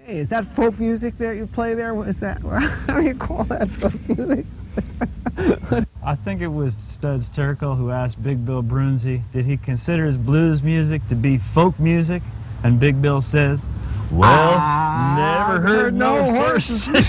Hey, is that folk music there you play there? What is that? How do you call that folk music? I think it was Studs Terkel who asked Big Bill Brunzi, did he consider his blues music to be folk music? And Big Bill says, well, never heard no horse. Don't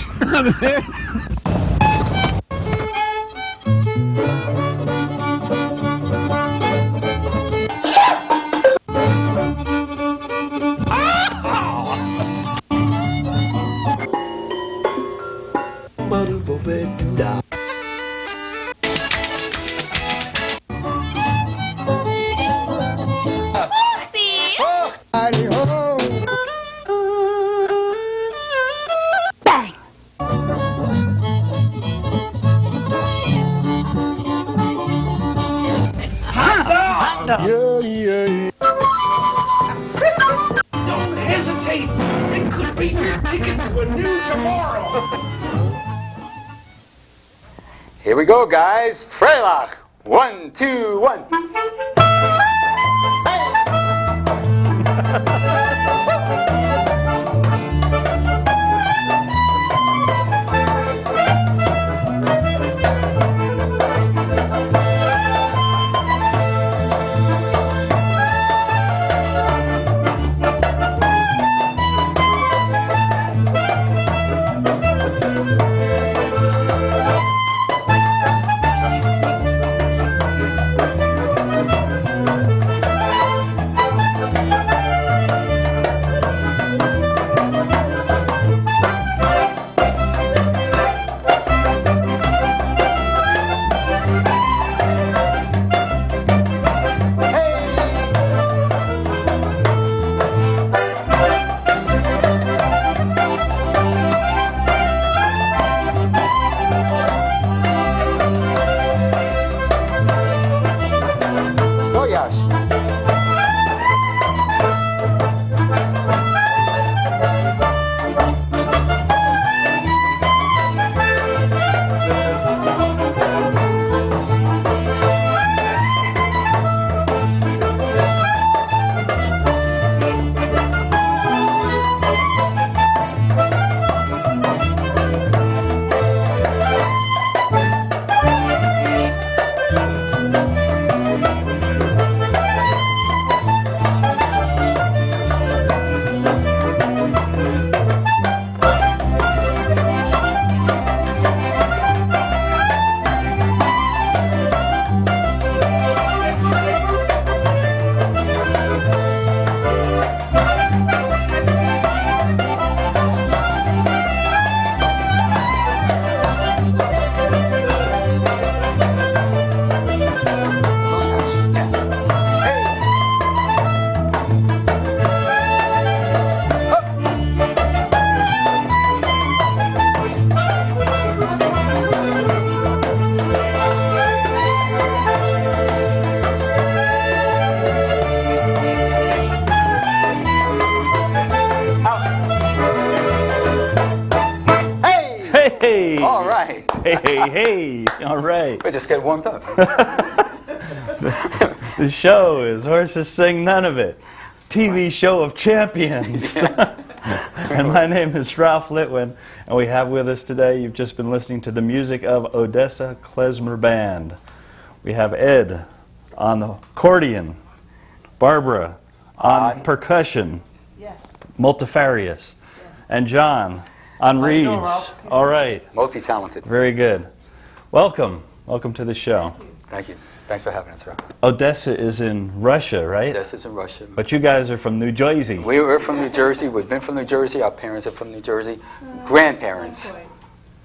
hesitate. It could be your ticket to a new tomorrow. Here we go, guys. Freilach. 1, 2, 1. Hey! All right. Hey! All right. We just get warmed up. The show is Horses Sing None of It. TV show of champions. And my name is Ralph Litwin, and we have with us today, you've just been listening to the music of Odessa Klezmer Band. We have Ed on the accordion, Barbara on percussion, multifarious, and John on reeds. All right. Multi-talented. Very good. Welcome. Welcome to the show. Thank you. Thanks for having us, Ralph. Odessa is in Russia, right? Odessa's in Russia. But you guys are from New Jersey. We were from New Jersey. We've been from New Jersey. Our parents are from New Jersey. Grandparents,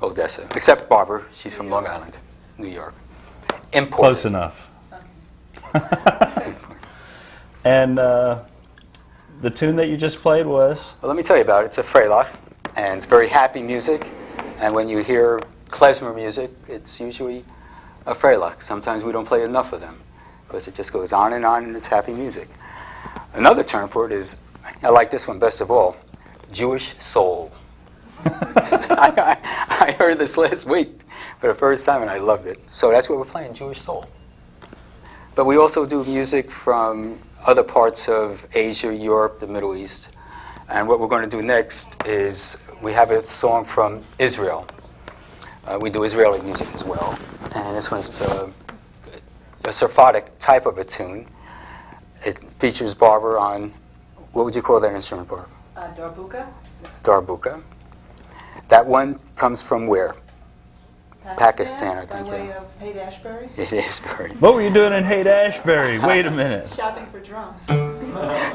Odessa. Except Barbara. She's from Long Island, New York. Imported. Close enough. And the tune that you just played was? Well, let me tell you about it. It's a Freilach, and it's very happy music. And when you hear klezmer music, it's usually a Freilach. Sometimes we don't play enough of them because it just goes on and it's happy music. Another term for it is, I like this one best of all, Jewish soul. I heard this last week for the first time and I loved it. So that's what we're playing, Jewish soul. But we also do music from other parts of Asia, Europe, the Middle East. And what we're going to do next is we have a song from Israel. We do Israeli music as well. And this one's a Sephardic type of a tune. It features Barbara on, what would you call that instrument, Barbara? Darbuka. Darbuka. That one comes from where? Pakistan, I think. By way of Haight-Ashbury. Haight-Ashbury. What were you doing in Haight-Ashbury? Wait a minute. Shopping for drums.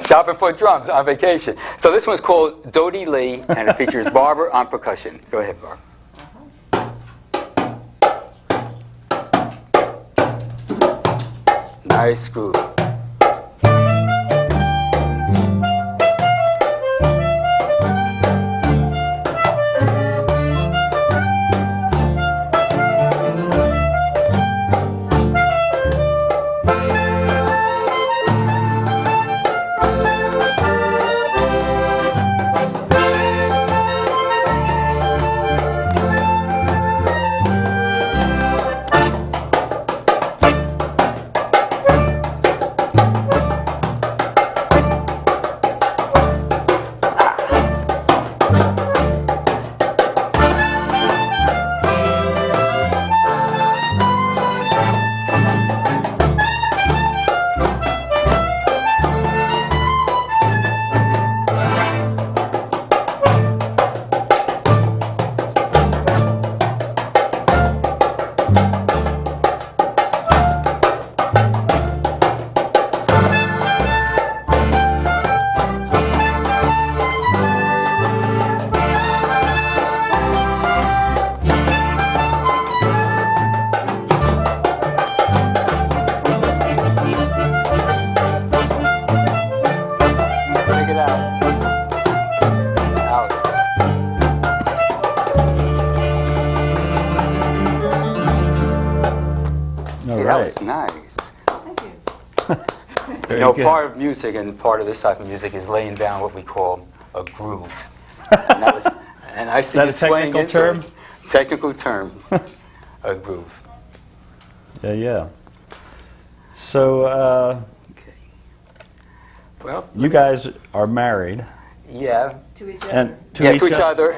Shopping for drums on vacation. So this one's called Dodie Lee, and it features Barbara on percussion. Go ahead, Barbara. Nice groove. That was nice. Thank you. Very You know, good. part of music and part of this type of music is laying down what we call a groove. And I see that you a swaying technical into term? it. Technical term, a groove. Yeah, yeah. So, Okay. Well, you guys are married. yeah, To each other. And to yeah, each to each other.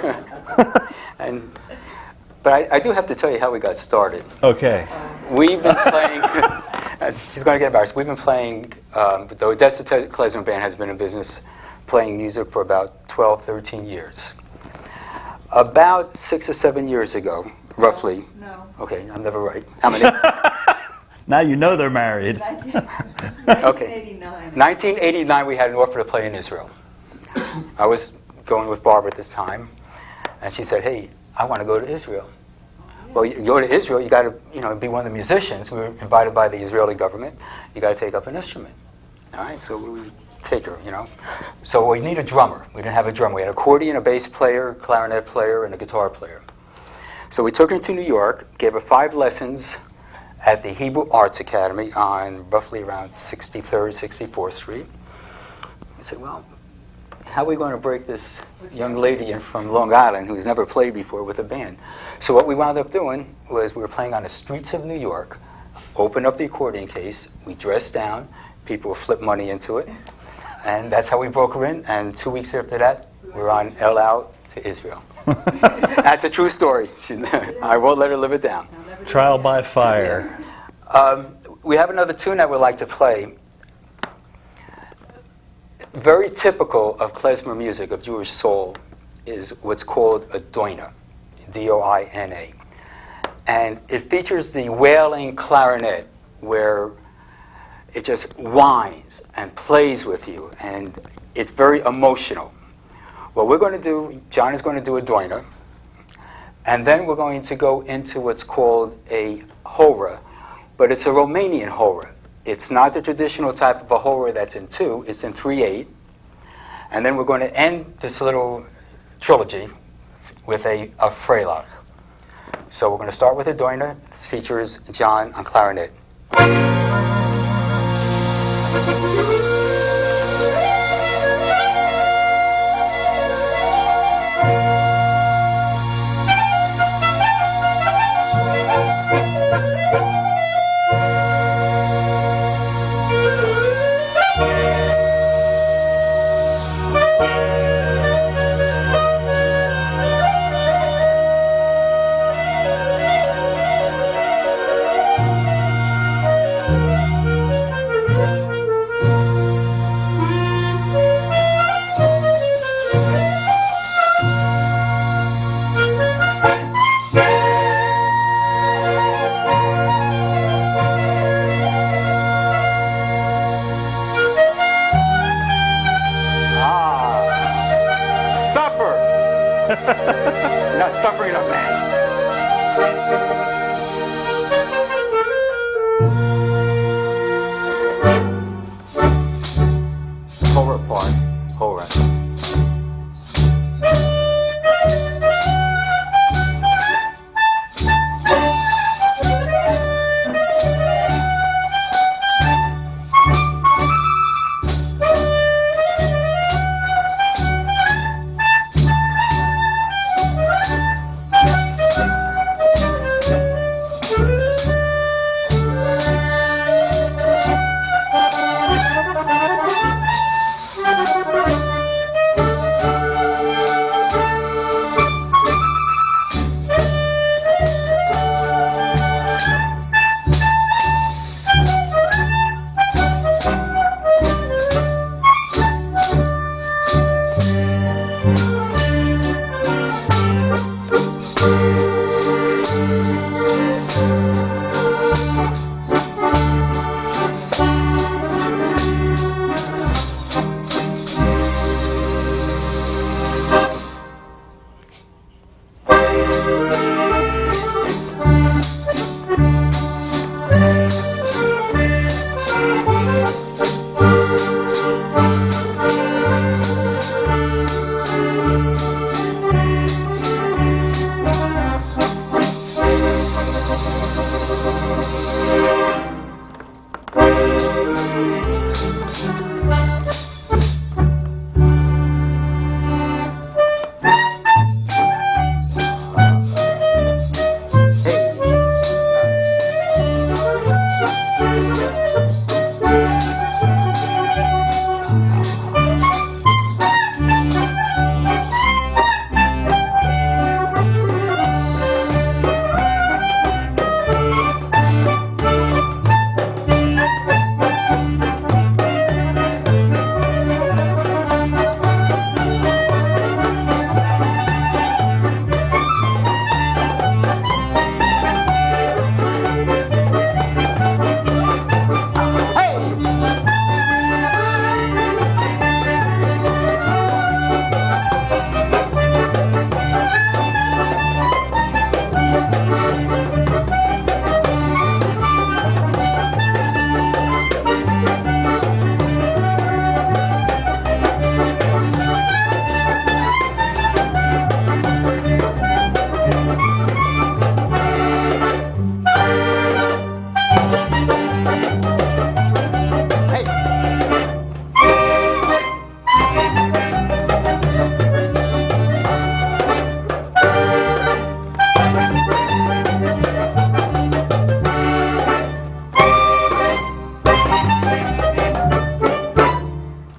and but I do have to tell you how we got started. Okay. We've been playing. She's going to get embarrassed. We've been playing. The Odessa Klezmer band has been in business playing music for about 12, 13 years. About 6 or 7 years ago, roughly. No. Okay, I'm never right. How many? Now you know they're married. 1989. 1989, we had an offer to play in Israel. I was going with Barbara at this time, and she said, "Hey, I want to go to Israel." Well, you go to Israel, you got to, be one of the musicians. We were invited by the Israeli government. You got to take up an instrument. All right, so we take her, So we need a drummer. We didn't have a drummer. We had an accordion, a bass player, clarinet player, and a guitar player. So we took her to New York, gave her 5 lessons at the Hebrew Arts Academy on roughly around 63rd, 64th Street. We said, well, how are we going to break this young lady in from Long Island who's never played before with a band? So what we wound up doing was we were playing on the streets of New York, opened up the accordion case, we dressed down, people would flip money into it, and that's how we broke her in, and 2 weeks after that, we were on El Al to Israel. That's a true story. I won't let her live it down. Trial by fire. We have another tune that we'd like to play. Very typical of klezmer music, of Jewish soul, is what's called a doina, D-O-I-N-A. And it features the wailing clarinet, where it just whines and plays with you, and it's very emotional. What we're going to do, John is going to do a doina, and then we're going to go into what's called a hora, but it's a Romanian hora. It's not the traditional type of a hora that's in 2, it's in 3/8. And then we're going to end this little trilogy with a freilach. So we're going to start with a doina. This features John on clarinet. Not suffering enough, man. Horror part, horror.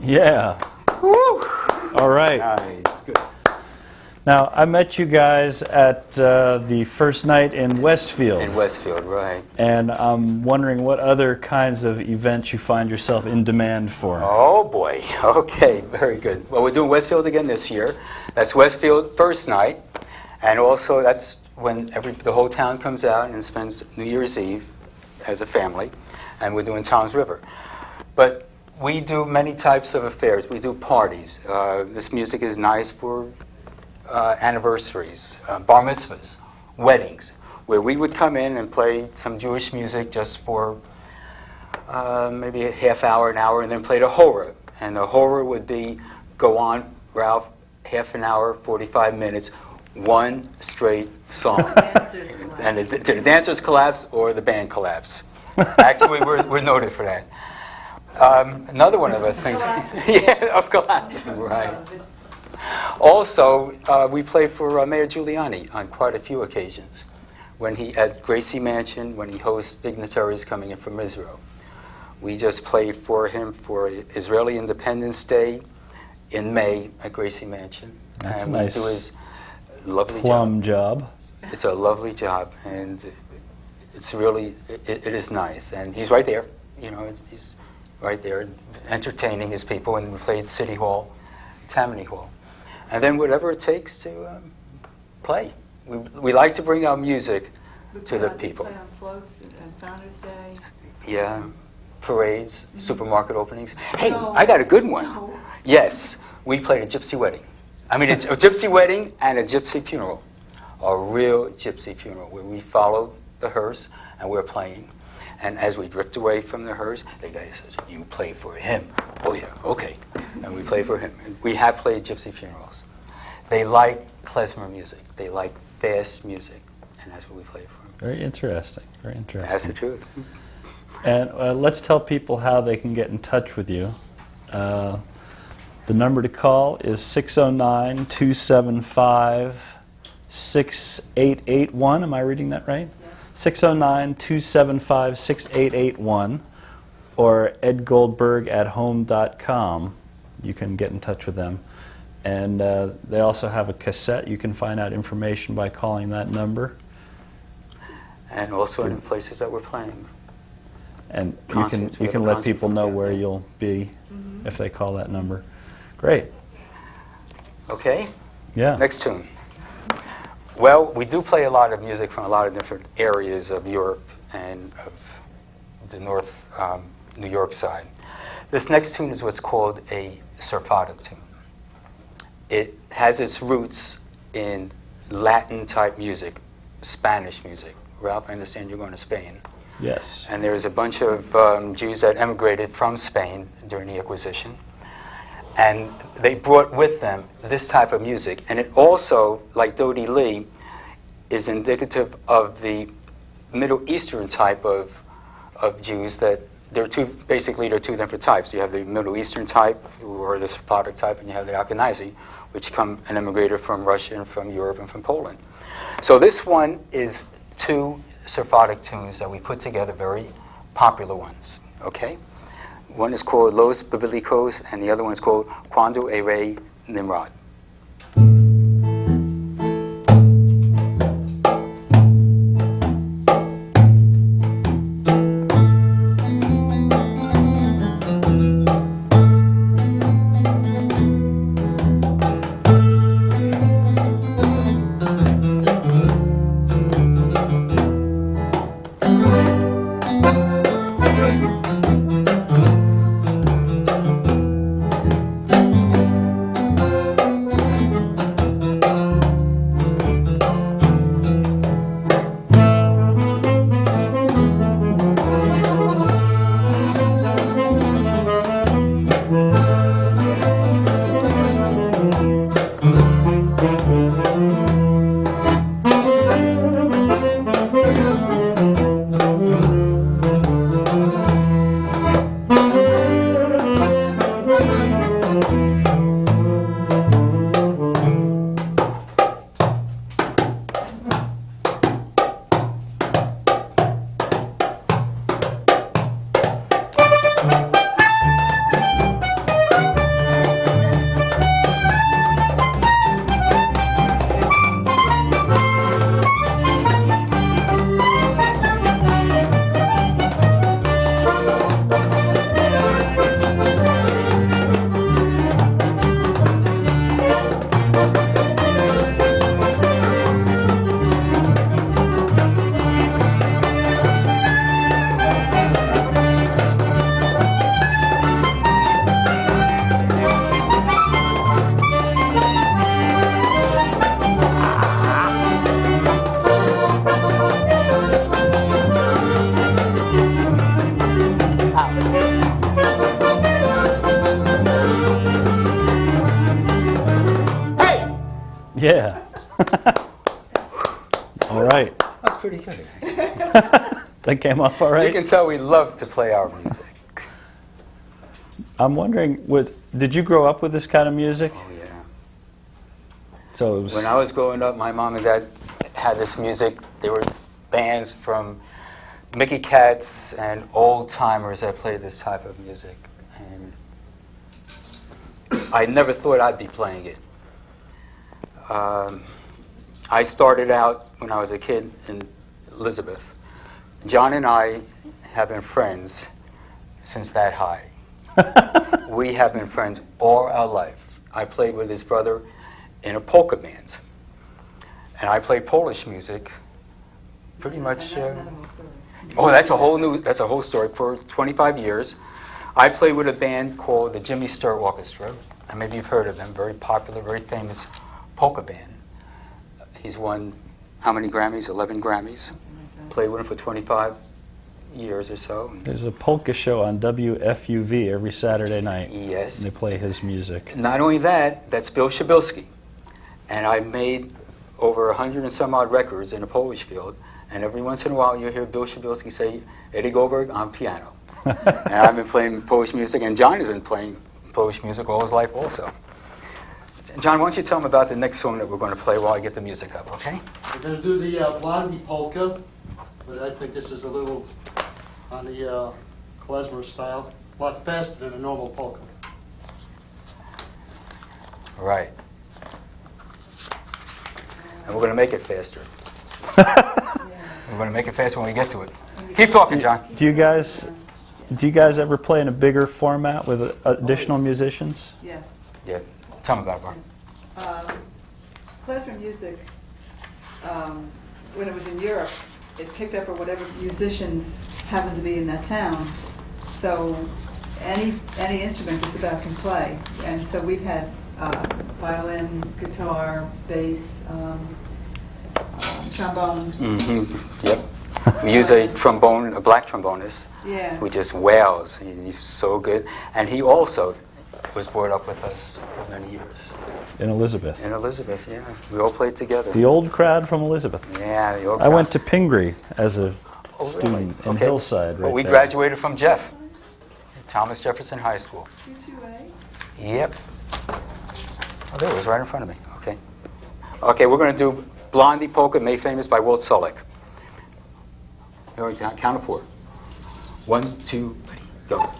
Yeah. Woo. All right. Nice, good. Now, I met you guys at the first night in Westfield. In Westfield, right. And I'm wondering what other kinds of events you find yourself in demand for. Oh boy, okay, very good. Well, we're doing Westfield again this year. That's Westfield first night, and also that's when the whole town comes out and spends New Year's Eve as a family, and we're doing Tom's River. But we do many types of affairs. We do parties. This music is nice for anniversaries, bar mitzvahs, weddings, where we would come in and play some Jewish music just for maybe a half hour, an hour, and then play the horror. And the horror would go on, Ralph, half an hour, 45 minutes, one straight song. And the dancers collapse or the band collapse. Actually, we're noted for that. Another one of the things, yeah, of collapsing, right. Also, we play for Mayor Giuliani on quite a few occasions. When at Gracie Mansion, when he hosts dignitaries coming in from Israel. We just played for him for Israeli Independence Day in May at Gracie Mansion. That's and a nice we do his lovely plum job. It's a lovely job, and it's really, it is nice. And he's right there, you know, he's right there entertaining his people, and we played City Hall, Tammany Hall. And then whatever it takes to play. We like to bring our music to the people. We play on floats and Founders Day. Yeah, parades, supermarket openings. Hey, No. I got a good one. No. Yes, we played a gypsy wedding I mean, it's a gypsy wedding and a gypsy funeral. A real gypsy funeral where we follow the hearse and we're playing. And as we drift away from the hearse, the guy says, "You play for him." "Oh yeah, okay." And we play for him. And we have played gypsy funerals. They like klezmer music. They like fast music. And that's what we play for them. Very interesting. Very interesting. That's the truth. And let's tell people how they can get in touch with you. The number to call is 609-275-6881. Am I reading that right? 609-275-6881, or edgoldberg@home.com. You can get in touch with them. And they also have a cassette. You can find out information by calling that number. And also in the places that we're playing. And Concerts, you we can have a let people concert know program, where yeah. you'll be if they call that number. Great. Okay? Yeah. Next tune. Well, we do play a lot of music from a lot of different areas of Europe and of the North New York side. This next tune is what's called a surfado tune. It has its roots in Latin-type music, Spanish music. Ralph, I understand you're going to Spain. Yes. And there's a bunch of Jews that emigrated from Spain during the Inquisition. And they brought with them this type of music. And it also, like Dodie Lee, is indicative of the Middle Eastern type of Jews that there are two different types. You have the Middle Eastern type, who are the Sephardic type, and you have the Ashkenazi, which come and immigrated from Russia and from Europe and from Poland. So this one is two Sephardic tunes that we put together, very popular ones. Okay? One is called Los Biblicos, and the other one is called Cuando el Rey Nimrod. Yeah. All right. That's pretty good. That came off all right? You can tell we love to play our music. I'm wondering, did you grow up with this kind of music? Oh, yeah. So it was... When I was growing up, my mom and dad had this music. There were bands from Mickey Katz and old timers that played this type of music. And I never thought I'd be playing it. I started out when I was a kid in Elizabeth. John and I have been friends since that high. We have been friends all our life. I played with his brother in a polka band. And I played Polish music pretty much... That's another whole story. Oh, that's a whole story. For 25 years, I played with a band called the Jimmy Sturr Orchestra, and maybe you've heard of them, very popular, very famous polka band. He's won how many Grammys? 11 Grammys. Played with him for 25 years or so. There's a polka show on WFUV every Saturday night. Yes. They play his music. Not only that, that's Bill Shabilsky. And I made over 100 and some odd records in the Polish field, and every once in a while you'll hear Bill Shabilsky say, Eddie Goldberg on piano. And I've been playing Polish music, and John has been playing Polish music all his life also. John, why don't you tell him about the next song that we're going to play while I get the music up, okay? We're going to do the Blondie polka, but I think this is a little on the klezmer style, a lot faster than a normal polka. Right. And we're going to make it faster. We're going to make it faster when we get to it. Keep talking, John. Do you guys ever play in a bigger format with additional musicians? Yes. Yeah. Tell me about it, Barb. Klezmer music, when it was in Europe, it picked up or whatever musicians happened to be in that town. So any instrument just about can play. And so we've had violin, guitar, bass, trombone. Mm-hmm. Yep. We use a trombone, a black trombonist, Yeah. who just wails. He's so good. And he also was brought up with us for many years. In Elizabeth. And Elizabeth, yeah. We all played together. The old crowd from Elizabeth. Yeah, the old I went to Pingree as a Oh, student really? in Okay. Hillside right Well, we there. graduated from Jeff, Thomas Jefferson High School. 22A? Yep. Oh, there it was, right in front of me. Okay. Okay, we're going to do Blondie Polka, Made Famous by Walt Sullick. Here we go. Count of 4. 1, 2, 3, go.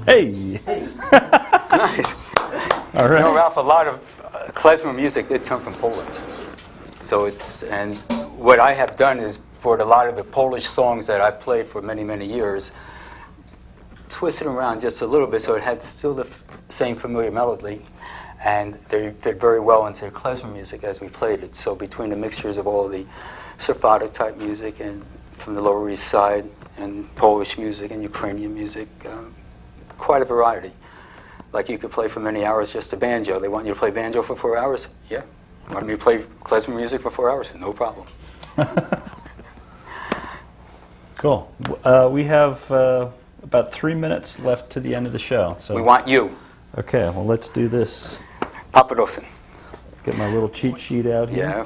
Hey! It's nice. All You know, right. Ralph, a lot of klezmer music did come from Poland. So it's, and what I have done is brought a lot of the Polish songs that I played for many, many years, twisted them around just a little bit so it had still the same familiar melody, and they fit very well into the klezmer music as we played it. So between the mixtures of all the Sephardic type music and from the Lower East Side, and Polish music and Ukrainian music, quite a variety. Like you could play for many hours just a banjo. They want you to play banjo for 4 hours? Yeah. Want me to play klezmer music for 4 hours? No problem. Cool. We have about 3 minutes left to the end of the show. So We want you. Okay, well, let's do this. Papadosin. Get my little cheat sheet out here. Yeah.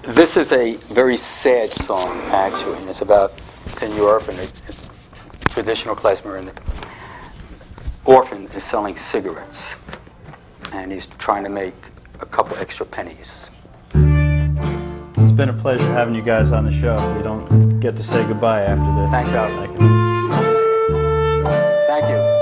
This is a very sad song, actually. And it's about, it's in Europe, and it's traditional klezmer, and the orphan is selling cigarettes. And he's trying to make a couple extra pennies. It's been a pleasure having you guys on the show. If we don't get to say goodbye after this, Thanks, Ralph. I can... Thank you.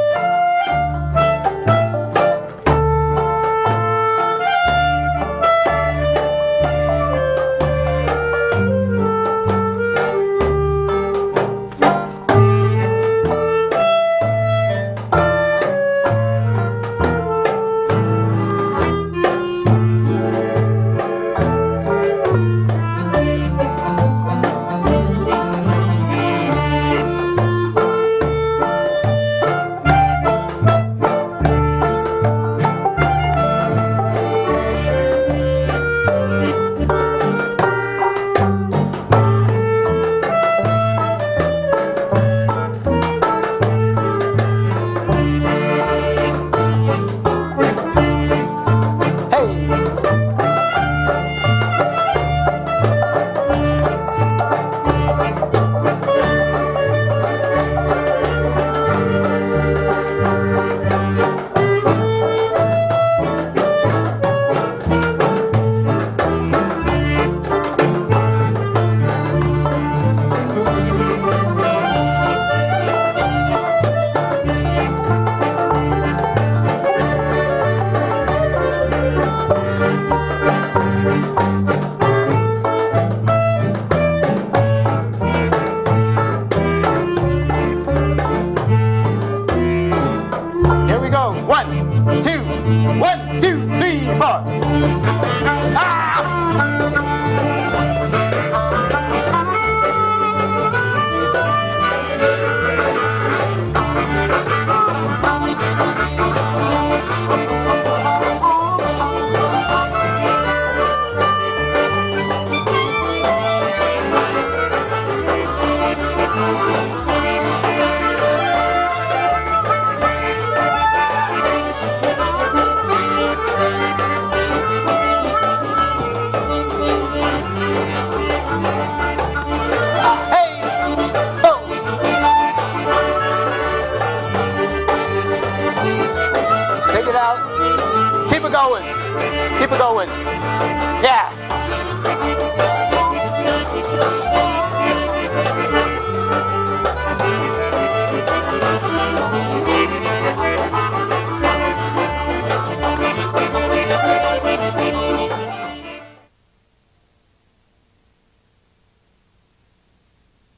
Here we go. 1, 2, 1, 2, 3, 4. Take it out. Keep it going. Keep it going.